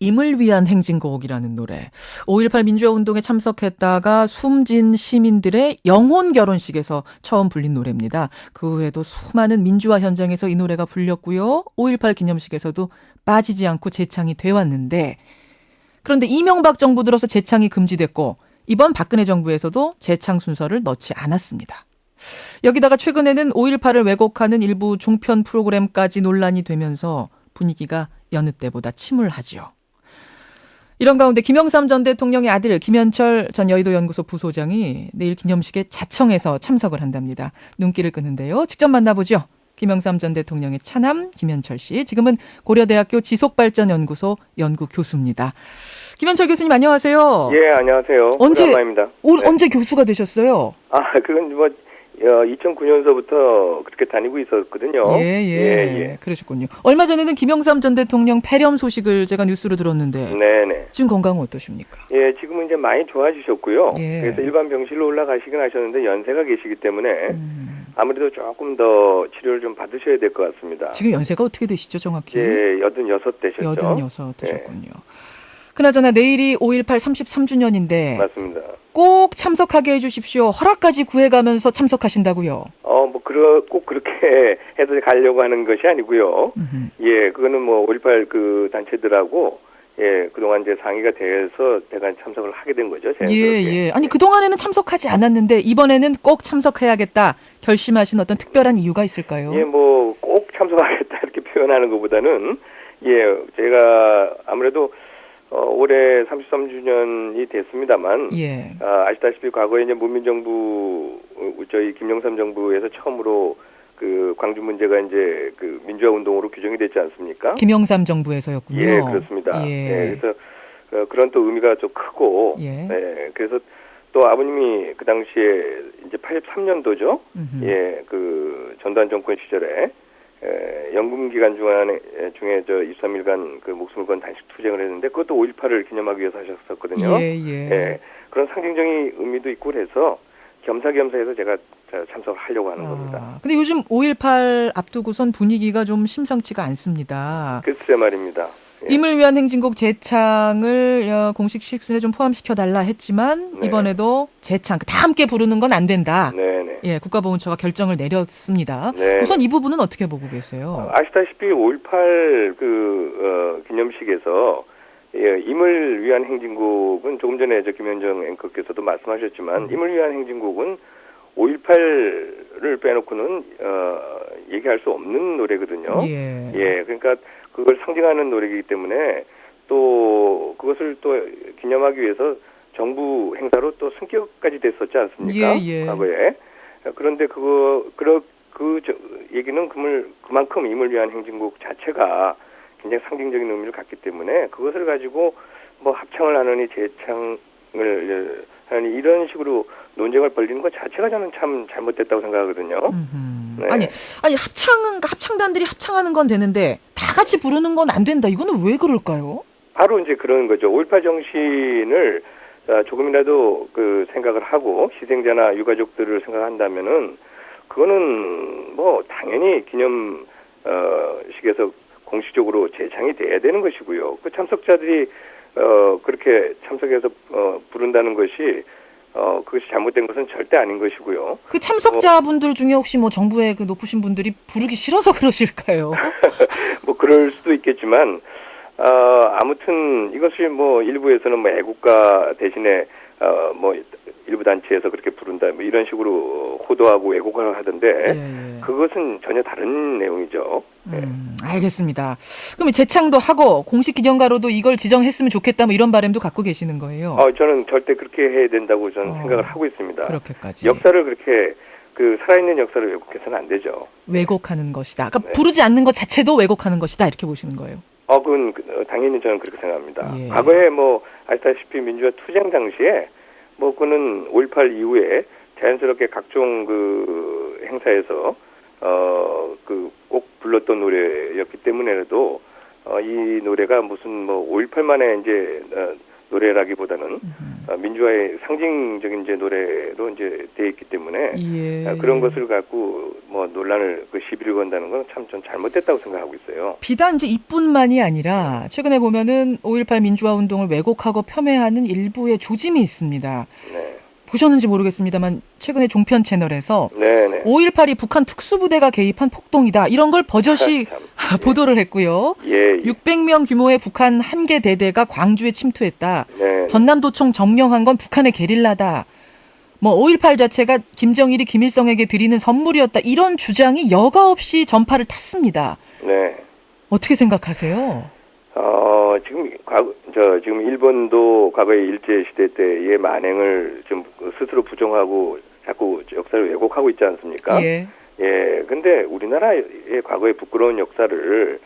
임을 위한 행진곡이라는 노래. 5.18 민주화 운동에 참석했다가 숨진 시민들의 영혼 결혼식에서 처음 불린 노래입니다. 그 후에도 수많은 민주화 현장에서 이 노래가 불렸고요. 5.18 기념식에서도 빠지지 않고 재창이 되었는데, 그런데 이명박 정부 들어서 재창이 금지됐고 이번 박근혜 정부에서도 재창 순서를 넣지 않았습니다. 여기다가 최근에는 5.18을 왜곡하는 일부 종편 프로그램까지 논란이 되면서 분위기가 여느 때보다 침울하지요. 이런 가운데 김영삼 전 대통령의 아들 김현철 전 여의도연구소 부소장이 내일 기념식에 자청해서 참석을 한답니다. 눈길을 끄는데요. 직접 만나보죠. 김영삼 전 대통령의 차남 김현철 씨. 지금은 고려대학교 지속발전연구소 연구교수입니다. 김현철 교수님 안녕하세요. 예, 안녕하세요. 오랜만입니다. 언제 교수가 되셨어요? 그건 2009년서부터 그렇게 다니고 있었거든요. 예. 그러셨군요. 얼마 전에는 김영삼 전 대통령 폐렴 소식을 제가 뉴스로 들었는데. 네네. 지금 건강은 어떠십니까? 예, 지금은 이제 많이 좋아지셨고요. 예. 그래서 일반 병실로 올라가시긴 하셨는데 연세가 계시기 때문에 아무래도 조금 더 치료를 좀 받으셔야 될 것 같습니다. 지금 연세가 어떻게 되시죠, 정확히? 예, 86 되셨죠. 86 되셨군요. 예. 그나저나 내일이 5.18 33주년인데. 맞습니다. 꼭 참석하게 해주십시오. 허락까지 구해가면서 참석하신다고요? 꼭 그렇게 해서 가려고 하는 것이 아니고요. 예, 그거는 5.18 그 단체들하고 그동안 이제 상의가 돼서 제가 참석을 하게 된 거죠. 예. 아니, 그동안에는 참석하지 않았는데 이번에는 꼭 참석해야겠다 결심하신 어떤 특별한 이유가 있을까요? 예, 꼭 참석하겠다 이렇게 표현하는 것보다는 제가 아무래도 올해 33주년이 됐습니다만, 아시다시피 과거에 이제 문민정부, 저희 김영삼 정부에서 처음으로 그 광주 문제가 이제 그 민주화 운동으로 규정이 됐지 않습니까? 김영삼 정부에서였군요. 예, 그렇습니다. 그래서 그런 또 의미가 좀 크고, 그래서 또 아버님이 그 당시에 이제 83년도죠. 그 전두환 정권 시절에 연금 기간 중에 저 23일간 그 목숨을 건 단식 투쟁을 했는데 그것도 5.18을 기념하기 위해서 하셨었거든요. 그런 상징적인 의미도 있고 그래서 겸사겸사해서 제가 참석을 하려고 하는 겁니다. 근데 요즘 5.18 앞두고선 분위기가 좀 심상치가 않습니다. 글쎄 말입니다. 임을 위한 행진곡 재창을 공식 식순에 좀 포함시켜달라 했지만 이번에도 재창 다 함께 부르는 건 안 된다. 국가보훈처가 결정을 내렸습니다. 우선 이 부분은 어떻게 보고 계세요? 아시다시피 5.18 기념식에서 임을 위한 행진곡은 조금 전에 김현정 앵커께서도 말씀하셨지만 임을 위한 행진곡은 5.18를 빼놓고는 얘기할 수 없는 노래거든요. 그러니까 그걸 상징하는 노래이기 때문에 또 그것을 또 기념하기 위해서 정부 행사로 또 승격까지 됐었지 않습니까? 과거에. 그런데 그 얘기는 그만큼 임을 위한 행진곡 자체가 굉장히 상징적인 의미를 갖기 때문에 그것을 가지고 합창을 하느니 재창을 하느니 이런 식으로 논쟁을 벌리는 것 자체가 저는 참 잘못됐다고 생각하거든요. 아니 합창단들이 합창하는 건 되는데 다 같이 부르는 건 안 된다. 이거는 왜 그럴까요? 바로 이제 그런 거죠. 5.18 정신을 조금이라도 그 생각을 하고 희생자나 유가족들을 생각한다면은 그거는 당연히 기념식에서 공식적으로 재창이 돼야 되는 것이고요. 그 참석자들이 그렇게 참석해서 부른다는 것이 그것이 잘못된 것은 절대 아닌 것이고요. 그 참석자분들 중에 혹시 정부의 그 높으신 분들이 부르기 싫어서 그러실까요? 그럴 수도 있겠지만 아무튼 이것이 일부에서는 애국가 대신에 일부 단체에서 그렇게 부른다 이런 식으로 호도하고 애국을 하던데 그것은 전혀 다른 내용이죠. 알겠습니다. 그럼 재창도 하고 공식 기념가로도 이걸 지정했으면 좋겠다 이런 바람도 갖고 계시는 거예요? 저는 절대 그렇게 해야 된다고 저는 생각을 하고 있습니다. 그렇게까지. 역사를 그렇게 살아있는 역사를 왜곡해서는 안 되죠. 왜곡하는 것이다. 그러니까 부르지 않는 것 자체도 왜곡하는 것이다 이렇게 보시는 거예요? 그건 당연히 저는 그렇게 생각합니다. 과거에 아시다시피 민주화 투쟁 당시에 그는 5.18 이후에 자연스럽게 각종 그 행사에서 꼭 불렀던 노래였기 때문에라도 이 노래가 무슨 5.18만에 이제 노래라기보다는 민주화의 상징적인 이제 노래로 이제 돼 있기 때문에 그런 것을 갖고 뭐 논란을 그 시비를 건다는 건 참 전 잘못됐다고 생각하고 있어요. 비단 이제 이뿐만이 아니라 최근에 보면은 5.18 민주화 운동을 왜곡하고 폄훼하는 일부의 조짐이 있습니다. 네. 보셨는지 모르겠습니다만 최근에 종편 채널에서 네네. 5.18이 북한 특수부대가 개입한 폭동이다. 이런 걸 버젓이 보도를 했고요. 600명 규모의 북한 한개 대대가 광주에 침투했다. 네. 전남도청 점령한 건 북한의 게릴라다. 뭐 5.18 자체가 김정일이 김일성에게 드리는 선물이었다. 이런 주장이 여과 없이 전파를 탔습니다. 네. 어떻게 생각하세요? 지금 일본도 과거의 일제 시대 때의 만행을 좀 스스로 부정하고 자꾸 역사를 왜곡하고 있지 않습니까? 예. 예. 근데 우리나라의 과거의 부끄러운 역사를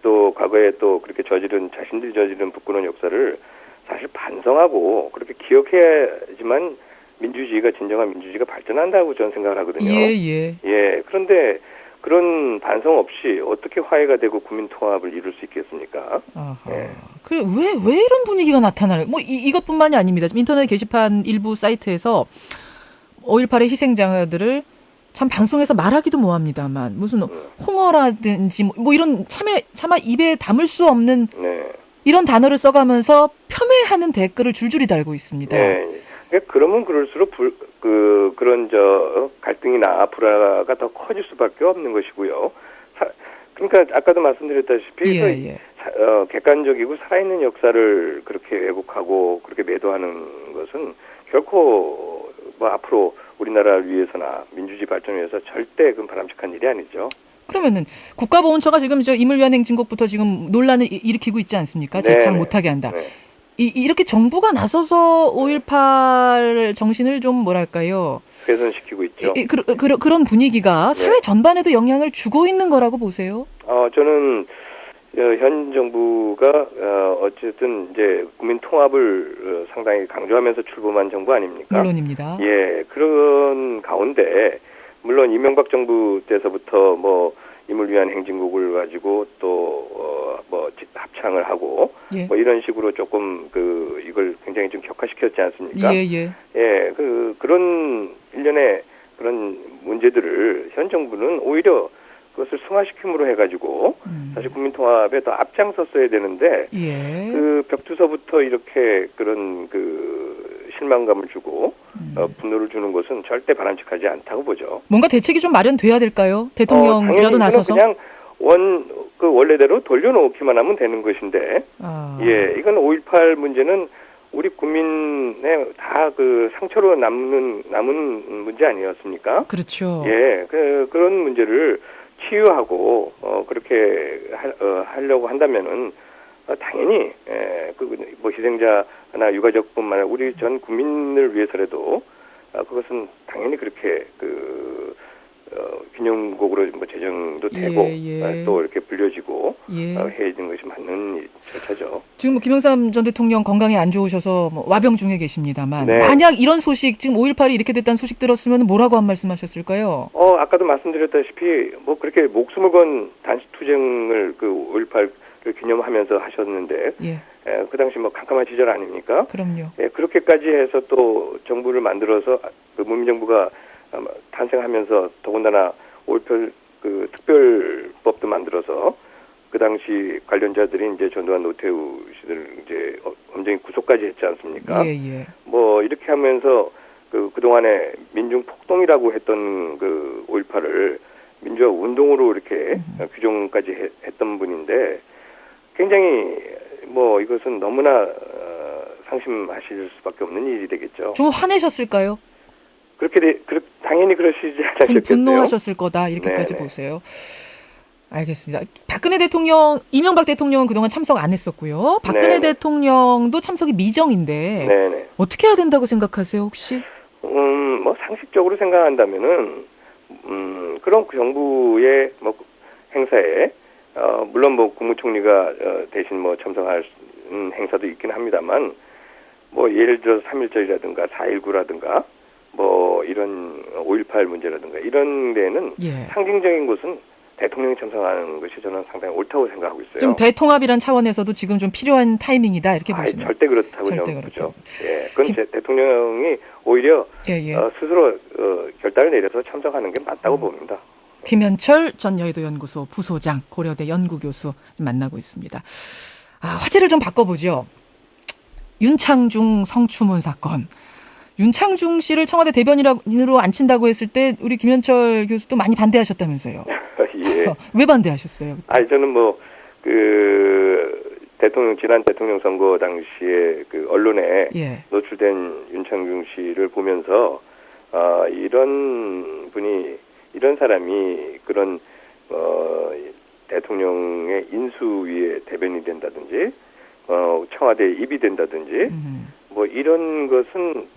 또 과거에 또 그렇게 자신들이 저지른 부끄러운 역사를 사실 반성하고 그렇게 기억해야지만 진정한 민주주의가 발전한다고 저는 생각을 하거든요. 예. 그런데 그런 반성 없이 어떻게 화해가 되고 국민 통합을 이룰 수 있겠습니까? 예. 왜 이런 분위기가 나타나요? 뭐 이것뿐만이 아닙니다. 인터넷 게시판 일부 사이트에서 5.18의 희생자들을 참 방송에서 말하기도 뭐합니다만 무슨 홍어라든지 뭐 이런 차마 입에 담을 수 없는 이런 단어를 써가면서 폄훼하는 댓글을 줄줄이 달고 있습니다. 네. 그러면 그럴수록 그런 갈등이나 불화가 더 커질 수밖에 없는 것이고요. 그러니까 아까도 말씀드렸다시피 객관적이고 살아있는 역사를 그렇게 왜곡하고 그렇게 매도하는 것은 결코 뭐 앞으로 우리나라를 위해서나 민주주의 발전을 위해서 절대 그 바람직한 일이 아니죠. 그러면은 국가보훈처가 지금 임을 위한 행진곡부터 지금 논란을 일으키고 있지 않습니까? 재창 못하게 한다. 네. 이렇게 정부가 나서서 5.18 정신을 좀 뭐랄까요? 훼손시키고 있죠. 그런 분위기가 사회 전반에도 영향을 주고 있는 거라고 보세요? 저는 현 정부가 어쨌든 이제 국민 통합을 상당히 강조하면서 출범한 정부 아닙니까? 물론입니다. 예, 그런 가운데 물론 이명박 정부 때서부터 뭐 임을 위한 행진곡을 가지고 또 뭐 합창을 하고 뭐 이런 식으로 조금 이걸 굉장히 좀 격화시켰지 않습니까? 예, 그런 일련의 그런 문제들을 현 정부는 오히려 그것을 승화시킴으로 해가지고 사실 국민통합에 더 앞장섰어야 되는데 그 벽두서부터 이렇게 그런 실망감을 주고 분노를 주는 것은 절대 바람직하지 않다고 보죠. 뭔가 대책이 좀 마련돼야 될까요? 대통령이라도 나서서. 그냥 원래대로 돌려놓기만 하면 되는 것인데, 예, 이건 5.18 문제는 우리 국민의 다 상처로 남은 문제 아니었습니까? 그렇죠. 예, 그런 문제를 치유하고 그렇게 하려고 한다면은 당연히 뭐 희생자나 유가족뿐만 아니라 우리 전 국민을 위해서라도 그것은 당연히 그렇게 기념곡으로 뭐 제정도 되고 또 이렇게 불려지고 해야되는 것이 맞는 절차죠. 지금 김영삼 전 대통령 건강이 안 좋으셔서 뭐 와병 중에 계십니다만 만약 이런 소식 지금 5.18이 이렇게 됐다는 소식 들었으면 뭐라고 한 말씀하셨을까요? 아까도 말씀드렸다시피 뭐 그렇게 목숨을 건 단식 투쟁을 5.18를 기념하면서 하셨는데 그 당시 뭐 캄캄한 시절 아닙니까? 그럼요. 예, 그렇게까지 해서 또 정부를 만들어서 문민정부가 탄생하면서 더군다나 5.18 특별법도 만들어서 그 당시 관련자들이 이제 전두환 노태우 씨들 이제 엄정히 구속까지 했지 않습니까? 뭐 이렇게 하면서 그동안에 민중 폭동이라고 했던 5.18을 민주화 운동으로 이렇게 규정까지 했던 분인데 굉장히 뭐 이것은 너무나 상심하실 수밖에 없는 일이 되겠죠. 좀 화내셨을까요? 당연히 그러시지 않으셨겠어요? 분노하셨을 거다 이렇게까지 보세요. 알겠습니다. 이명박 대통령은 그동안 참석 안 했었고요. 박근혜 대통령도 참석이 미정인데 어떻게 해야 된다고 생각하세요, 혹시? 뭐 상식적으로 생각한다면은 그런 정부의 뭐 행사에 물론 뭐 국무총리가 대신 뭐 참석할 행사도 있긴 합니다만 뭐 예를 들어서 3.1절이라든가 4.19라든가 뭐 이런 5.18 문제라든가 이런 데는 상징적인 것은 대통령이 참석하는 것이 저는 상당히 옳다고 생각하고 있어요. 좀 대통합이란 차원에서도 지금 좀 필요한 타이밍이다 이렇게 보시나요? 절대 그렇다고 저는 보죠. 예, 그건 대통령이 오히려 스스로 결단을 내려서 참석하는 게 맞다고 봅니다. 김현철 전 여의도 연구소 부소장, 고려대 연구교수 만나고 있습니다. 화제를 좀 바꿔보죠. 윤창중 성추문 사건. 윤창중 씨를 청와대 대변인으로 앉힌다고 했을 때 우리 김현철 교수도 많이 반대하셨다면서요. 예. 왜 반대하셨어요? 저는 지난 대통령 선거 당시에 그 언론에 노출된 윤창중 씨를 보면서 이런 사람이 그런 대통령의 인수위에 대변인이 된다든지 청와대에 입이 된다든지 이런 것은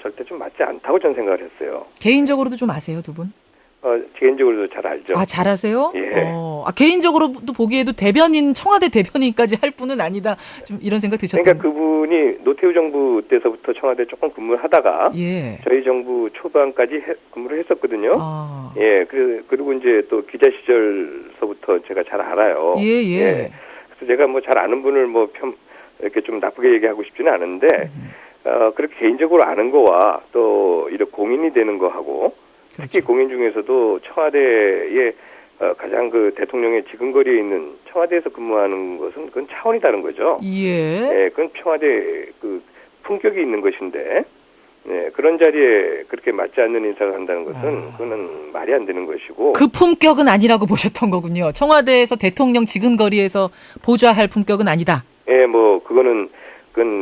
절대 좀 맞지 않다고 저는 생각을 했어요. 개인적으로도 좀 아세요, 두 분? 개인적으로도 잘 알죠. 잘 아세요? 예. 개인적으로도 보기에도 청와대 대변인까지 할 분은 아니다. 좀 이런 생각 드셨나요? 그러니까 그분이 노태우 정부 때서부터 청와대 조금 근무를 하다가 저희 정부 초반까지 근무를 했었거든요. 예. 그리고 이제 또 기자 시절서부터 제가 잘 알아요. 예. 그래서 제가 잘 아는 분을 이렇게 좀 나쁘게 얘기하고 싶지는 않은데, 그렇게 개인적으로 아는 거와 또 이렇게 공인이 되는 거하고, 특히 공인 중에서도 청와대에 가장 그 대통령의 지근거리에 있는 청와대에서 근무하는 것은 그건 차원이 다른 거죠. 예, 그건 청와대 그 품격이 있는 것인데, 그런 자리에 그렇게 맞지 않는 인사를 한다는 것은 그거는 말이 안 되는 것이고. 그 품격은 아니라고 보셨던 거군요. 청와대에서 대통령 지근거리에서 보좌할 품격은 아니다. 예, 그건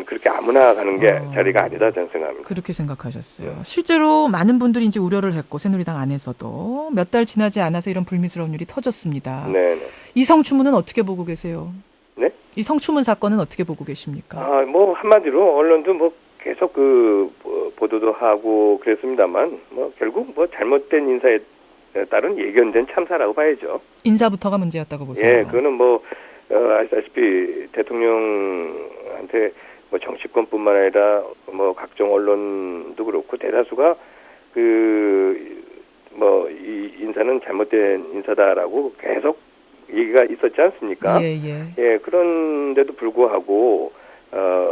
그렇게 아무나 가는 게 자리가 아니다 저는 생각합니다. 그렇게 생각하셨어요. 실제로 많은 분들이 이제 우려를 했고 새누리당 안에서도 몇 달 지나지 않아서 이런 불미스러운 일이 터졌습니다. 네. 이 성추문은 어떻게 보고 계세요? 네? 이 성추문 사건은 어떻게 보고 계십니까? 한마디로 언론도 계속 보도도 하고 그랬습니다만 결국 잘못된 인사에 따른 예견된 참사라고 봐야죠. 인사부터가 문제였다고 보세요. 예, 그거는 아시다시피 대통령한테 정치권뿐만 아니라 각종 언론도 그렇고 대다수가 이 인사는 잘못된 인사다라고 계속 얘기가 있었지 않습니까? 예, 그런데도 불구하고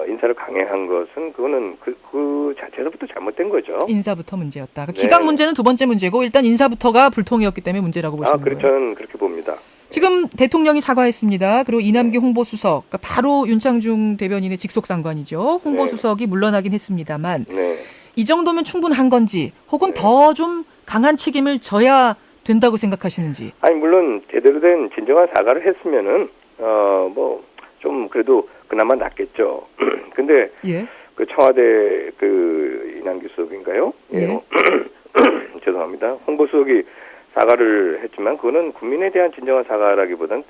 인사를 강행한 것은 그거는 그 자체에서부터 잘못된 거죠. 인사부터 문제였다. 기강 문제는 두 번째 문제고 일단 인사부터가 불통이었기 때문에 문제라고 보시는 거예요. 저는 그렇게 봅니다. 지금 대통령이 사과했습니다. 그리고 이남기 홍보수석, 그러니까 바로 윤창중 대변인의 직속 상관이죠. 홍보수석이 물러나긴 했습니다만 이 정도면 충분한 건지 혹은 더 좀 강한 책임을 져야 된다고 생각하시는지. 물론 제대로 된 진정한 사과를 했으면은 좀 그래도 그나마 낫겠죠. 근데 그 청와대 이남기 수석인가요? 죄송합니다. 홍보수석이 사과를 했지만 그거는 국민에 대한 진정한 사과라기보단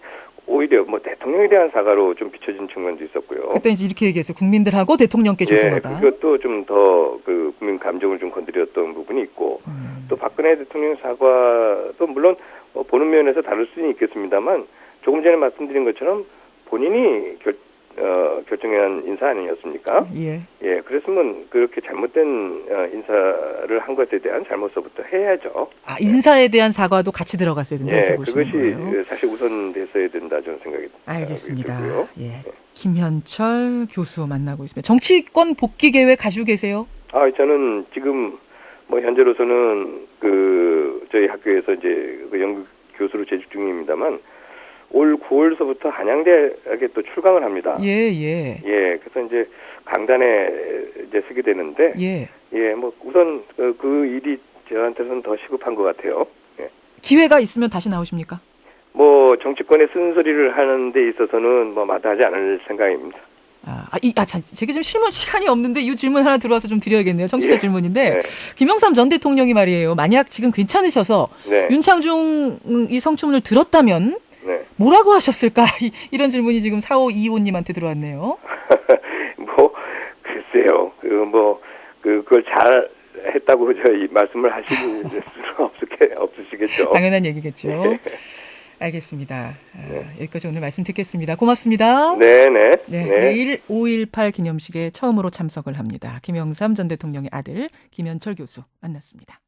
오히려 대통령에 대한 사과로 좀 비춰진 측면도 있었고요. 그때 이제 이렇게 얘기했어요. 국민들하고 대통령께 죄송하다. 그것도 좀 더 국민 감정을 좀 건드렸던 부분이 있고 또 박근혜 대통령 사과도 물론 보는 면에서 다를 수는 있겠습니다만 조금 전에 말씀드린 것처럼 본인이 결정한 인사 아니었습니까? 예, 그랬으면 그렇게 잘못된 인사를 한 것에 대한 잘못서부터 해야죠. 인사에 대한 사과도 같이 들어갔어야 된다. 이렇게 보시는 그것이 거예요? 사실 우선됐어야 된다 저는 생각이 알겠습니다. 들고요. 김현철 교수 만나고 있습니다. 정치권 복귀 계획 가지고 계세요? 저는 지금 현재로서는 저희 학교에서 이제 연구 교수로 재직 중입니다만. 올 9월서부터 한양대학에 또 출강을 합니다. 그래서 이제 강단에 이제 서게 되는데, 우선 그 일이 저한테는 더 시급한 것 같아요. 기회가 있으면 다시 나오십니까? 정치권의 쓴소리를 하는 데 있어서는 마다하지 않을 생각입니다. 제가 지금 시간이 없는데 이 질문 하나 들어와서 좀 드려야겠네요. 청취자 질문인데 김영삼 전 대통령이 말이에요. 만약 지금 괜찮으셔서 윤창중 이 성추문을 들었다면 뭐라고 하셨을까? 이런 질문이 지금 4525님한테 들어왔네요. 글쎄요. 그걸 잘 했다고 말씀을 하실 수는 없으시겠죠. 당연한 얘기겠죠. 알겠습니다. 여기까지 오늘 말씀 듣겠습니다. 고맙습니다. 내일 5.18 기념식에 처음으로 참석을 합니다. 김영삼 전 대통령의 아들 김현철 교수 만났습니다.